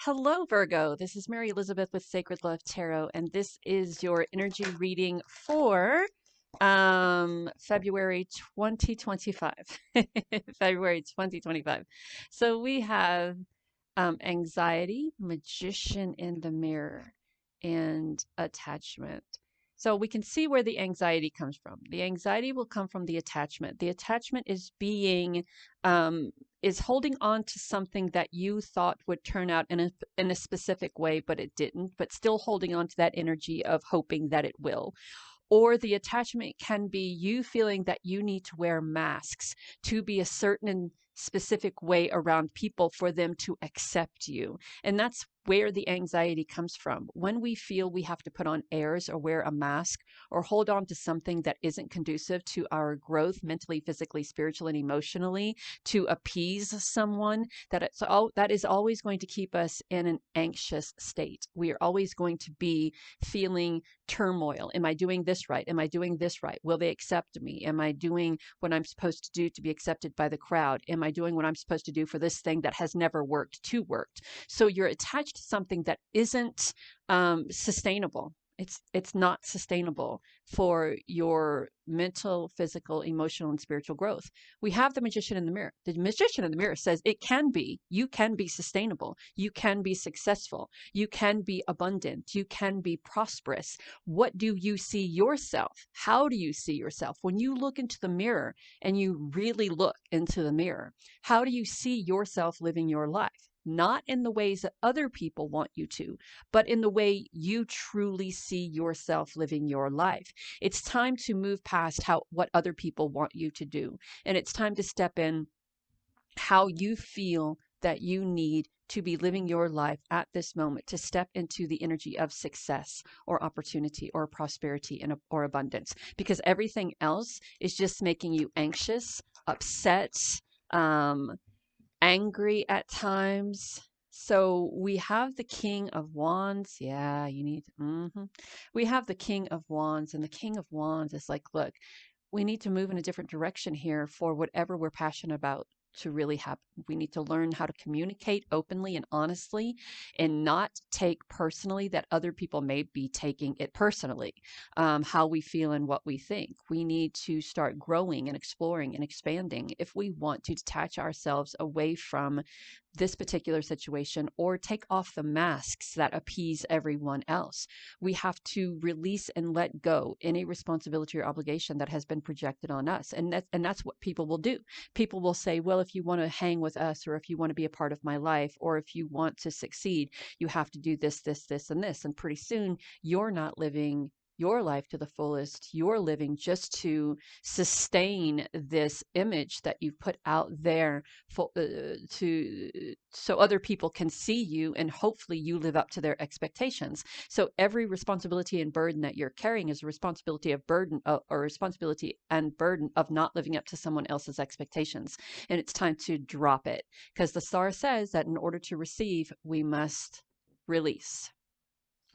Hello, Virgo. This is Mary Elizabeth with Sacred Love Tarot, and this is your energy reading for February 2025. February 2025. So we have anxiety, magician in the mirror, and attachment. So we can see where the anxiety comes from. The anxiety will come from the attachment. The attachment is is holding on to something that you thought would turn out in a specific way, but it didn't, but still holding on to that energy of hoping that it will. Or the attachment can be you feeling that you need to wear masks to be a certain specific way around people for them to accept you. And that's where the anxiety comes from. When we feel we have to put on airs or wear a mask or hold on to something that isn't conducive to our growth mentally, physically, spiritually, and emotionally to appease someone, that is always going to keep us in an anxious state. We are always going to be feeling turmoil. Am I doing this right? Am I doing this right? Will they accept me? Am I doing what I'm supposed to do to be accepted by the crowd? Am I doing what I'm supposed to do for this thing that has never worked to work? So you're attached to something that isn't sustainable. It's not sustainable for your mental, physical, emotional, and spiritual growth. We have the magician in the mirror. The magician in the mirror says you can be sustainable, you can be successful, you can be abundant, you can be prosperous. What do you see yourself? How do you see yourself? When you look into the mirror and you really look into the mirror, how do you see yourself living your life? Not in the ways that other people want you to, but in the way you truly see yourself living your life. It's time to move past what other people want you to do. And it's time to step in how you feel that you need to be living your life at this moment, to step into the energy of success or opportunity or prosperity or abundance, because everything else is just making you anxious, upset, um, angry at times. So we have the King of Wands. Yeah, you need. We have the King of Wands, and the King of Wands is like, look, we need to move in a different direction here for whatever we're passionate about to really happen. We need to learn how to communicate openly and honestly and not take personally that other people may be taking it personally, how we feel and what we think. We need to start growing and exploring and expanding if we want to detach ourselves away from this particular situation or take off the masks that appease everyone else. We have to release and let go any responsibility or obligation that has been projected on us. And that's what people will do. People will say, well, if you want to hang with us, or if you want to be a part of my life, or if you want to succeed, you have to do this, this, this, and this. And pretty soon you're not living your life to the fullest. You're living just to sustain this image that you've put out there so other people can see you and hopefully you live up to their expectations. So every responsibility and burden that you're carrying is a responsibility of burden or responsibility and burden of not living up to someone else's expectations. And it's time to drop it, because the star says that in order to receive, we must release.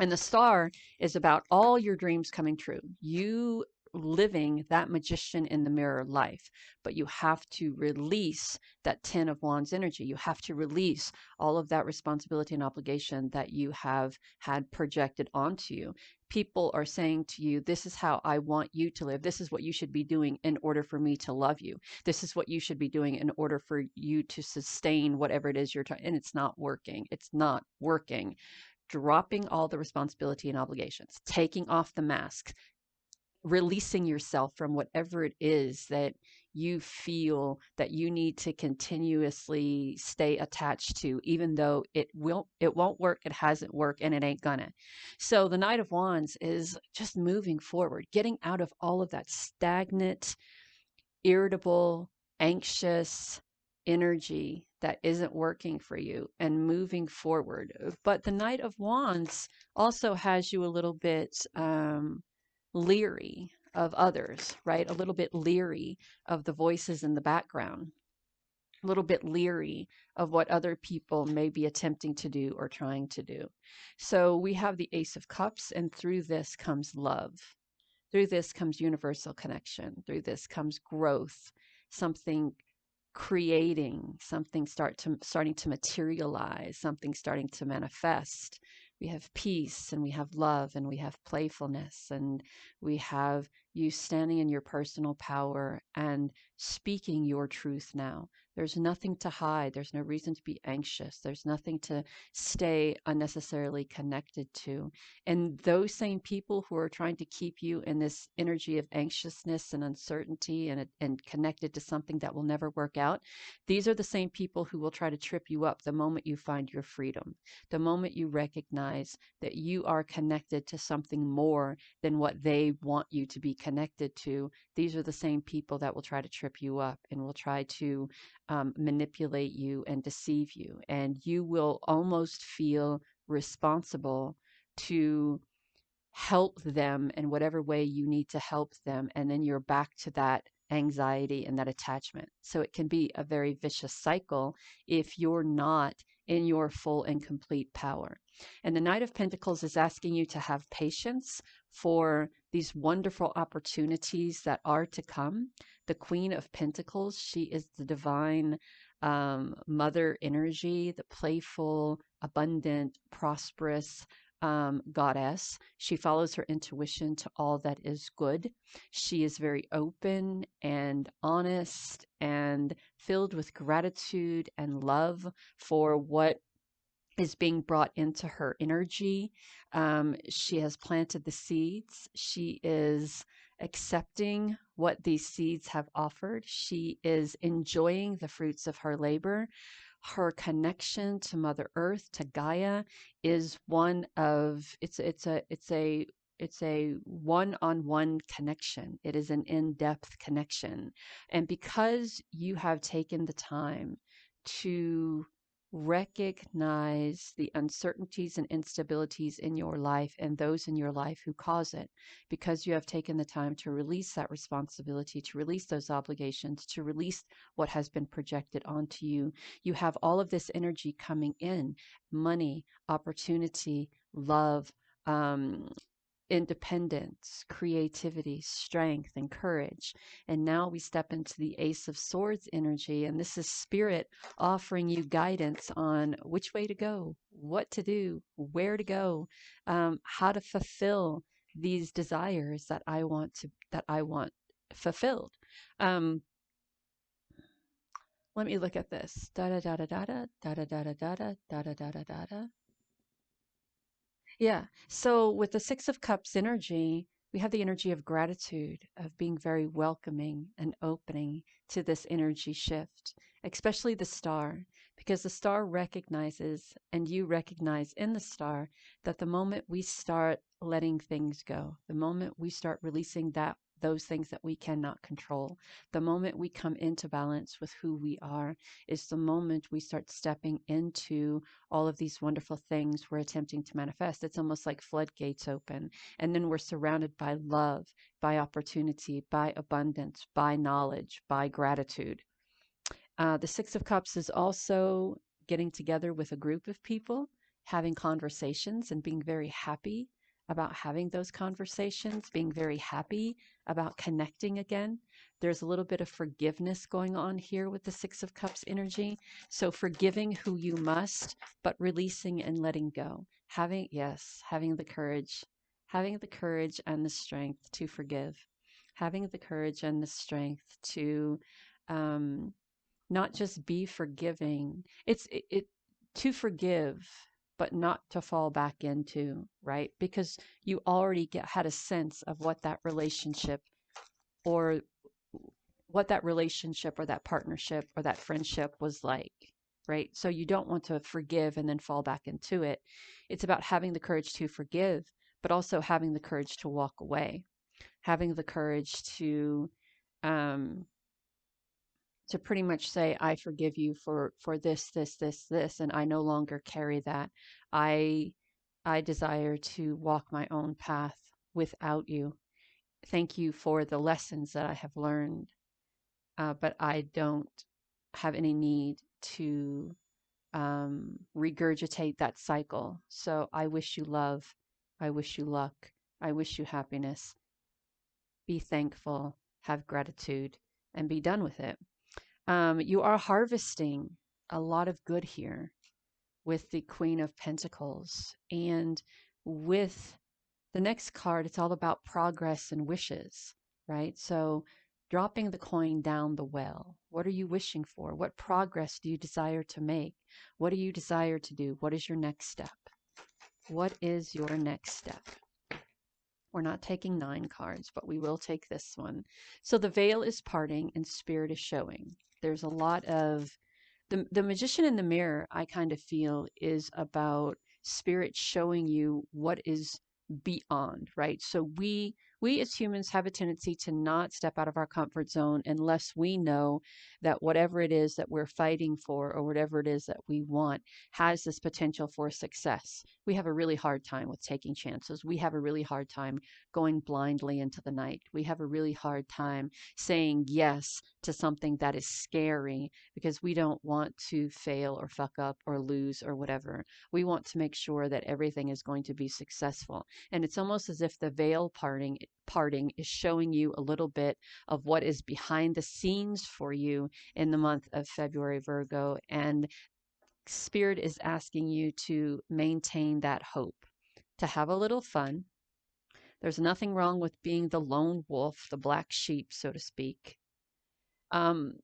And the star is about all your dreams coming true. You living that magician in the mirror life, but you have to release that 10 of Wands energy. You have to release all of that responsibility and obligation that you have had projected onto you. People are saying to you, this is how I want you to live. This is what you should be doing in order for me to love you. This is what you should be doing in order for you to sustain whatever it is you're trying. And it's not working. It's not working. Dropping all the responsibility and obligations, taking off the mask, releasing yourself from whatever it is that you feel that you need to continuously stay attached to, even though it won't work, it hasn't worked, and it ain't gonna. So the Knight of Wands is just moving forward, getting out of all of that stagnant, irritable, anxious energy that isn't working for you and moving forward. But the Knight of Wands also has you a little bit leery of others, right? A little bit leery of the voices in the background, a little bit leery of what other people may be attempting to do or trying to do. So we have the Ace of Cups, and through this comes love. Through this comes universal connection. Through this comes growth, something creating, something starting to materialize, something starting to manifest. We have peace and we have love and we have playfulness and we have you standing in your personal power and speaking your truth now. There's nothing to hide. There's no reason to be anxious. There's nothing to stay unnecessarily connected to. And those same people who are trying to keep you in this energy of anxiousness and uncertainty and connected to something that will never work out, these are the same people who will try to trip you up the moment you find your freedom, the moment you recognize that you are connected to something more than what they want you to be connected to. These are the same people that will try to trip you up and will try to manipulate you and deceive you. And you will almost feel responsible to help them in whatever way you need to help them. And then you're back to that anxiety and that attachment. So it can be a very vicious cycle if you're not in your full and complete power. And the Knight of Pentacles is asking you to have patience for these wonderful opportunities that are to come. The Queen of Pentacles, she is the divine mother energy, the playful, abundant, prosperous goddess. She follows her intuition to all that is good. She is very open and honest and filled with gratitude and love for what is being brought into her energy. She has planted the seeds. She is accepting what these seeds have offered. She is enjoying the fruits of her labor. Her connection to Mother Earth, to Gaia, is one of it's a one-on-one connection. It is an in-depth connection. And because you have taken the time to recognize the uncertainties and instabilities in your life and those in your life who cause it, because you have taken the time to release that responsibility, to release those obligations, to release what has been projected onto you, you have all of this energy coming in: money, opportunity, love, um, independence, creativity, strength, and courage. And now we step into the Ace of Swords energy, and this is Spirit offering you guidance on which way to go, what to do, where to go, how to fulfill these desires that I want fulfilled. Um, Let me look at this. Da da da da da da da da da da da da da da da da da. Yeah. So with the Six of Cups energy, we have the energy of gratitude, of being very welcoming and opening to this energy shift, especially the star, because the star recognizes, and you recognize in the star, that the moment we start letting things go, the moment we start releasing those things that we cannot control, the moment we come into balance with who we are, is the moment we start stepping into all of these wonderful things we're attempting to manifest. It's almost like floodgates open. And then we're surrounded by love, by opportunity, by abundance, by knowledge, by gratitude. The Six of Cups is also getting together with a group of people, having conversations, and being very happy about having those conversations, being very happy about connecting again. There's a little bit of forgiveness going on here with the Six of Cups energy. So forgiving who you must, but releasing and letting go. Having the courage and the strength to forgive, having the courage and the strength to um, not just be forgiving. It to forgive, but not to fall back into, right? Because you already had a sense of or what that relationship or that partnership or that friendship was like, right? So you don't want to forgive and then fall back into it. It's about having the courage to forgive, but also having the courage to walk away, having the courage um, to pretty much say, I forgive you for this, and I no longer carry that. I I desire to walk my own path without you. Thank you for the lessons that I have learned, but I don't have any need to regurgitate that cycle. So I wish you love. I wish you luck. I wish you happiness. Be thankful, have gratitude, and be done with it. You are harvesting a lot of good here with the Queen of Pentacles. And with the next card, it's all about progress and wishes, right? So dropping the coin down the well. What are you wishing for? What progress do you desire to make? What do you desire to do? What is your next step? What is your next step? We're not taking 9 cards, but we will take this one. So the veil is parting and spirit is showing. There's a lot of the magician in the mirror, I kind of feel, is about spirit showing you what is beyond, right? So we as humans have a tendency to not step out of our comfort zone unless we know that whatever it is that we're fighting for or whatever it is that we want has this potential for success. We have a really hard time with taking chances. We have a really hard time going blindly into the night. We have a really hard time saying yes to something that is scary because we don't want to fail or fuck up or lose or whatever. We want to make sure that everything is going to be successful. And it's almost as if the veil parting is showing you a little bit of what is behind the scenes for you in the month of February, Virgo. And Spirit is asking you to maintain that hope, to have a little fun. There's nothing wrong with being the lone wolf, the black sheep, so to speak. Um,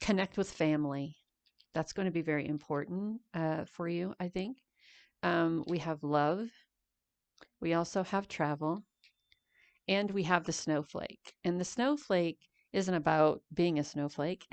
Connect with family. That's going to be very important for you, I think. We have love. We also have travel. And we have the snowflake. And the snowflake isn't about being a snowflake.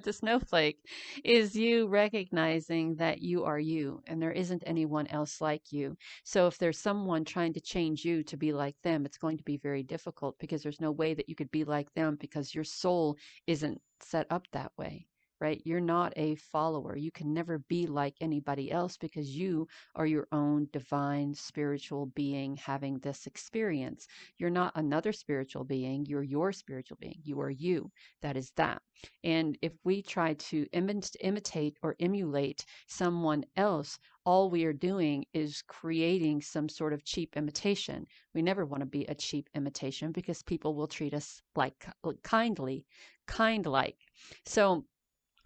The snowflake is you recognizing that you are you and there isn't anyone else like you. So if there's someone trying to change you to be like them, it's going to be very difficult because there's no way that you could be like them because your soul isn't set up that way. Right? You're not a follower. You can never be like anybody else because you are your own divine spiritual being having this experience. You're not another spiritual being. You're your spiritual being. You are you. That is that. And if we try to imitate or emulate someone else, all we are doing is creating some sort of cheap imitation. We never want to be a cheap imitation because people will treat us like kindly, kind like. So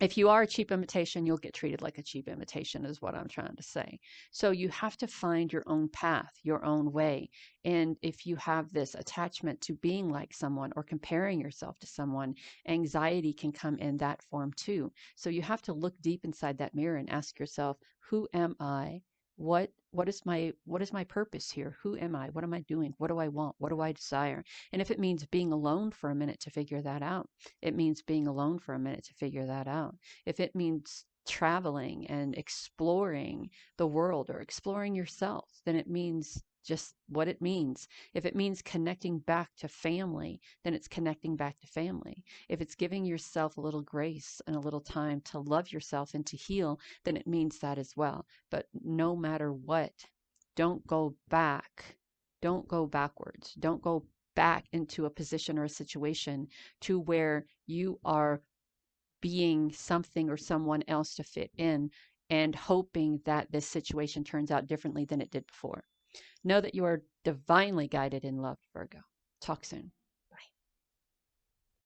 if you are a cheap imitation, you'll get treated like a cheap imitation, is what I'm trying to say. So you have to find your own path, your own way. And if you have this attachment to being like someone or comparing yourself to someone, anxiety can come in that form too. So you have to look deep inside that mirror and ask yourself, who am I? What is my purpose here? Who am I? What am I doing? What do I want? What do I desire? And if it means being alone for a minute to figure that out, it means being alone for a minute to figure that out. If it means traveling and exploring the world or exploring yourself, then it means just what it means. If it means connecting back to family, then it's connecting back to family. If it's giving yourself a little grace and a little time to love yourself and to heal, then it means that as well. But no matter what, don't go back. Don't go backwards. Don't go back into a position or a situation to where you are being something or someone else to fit in and hoping that this situation turns out differently than it did before. Know that you are divinely guided in love, Virgo. Talk soon.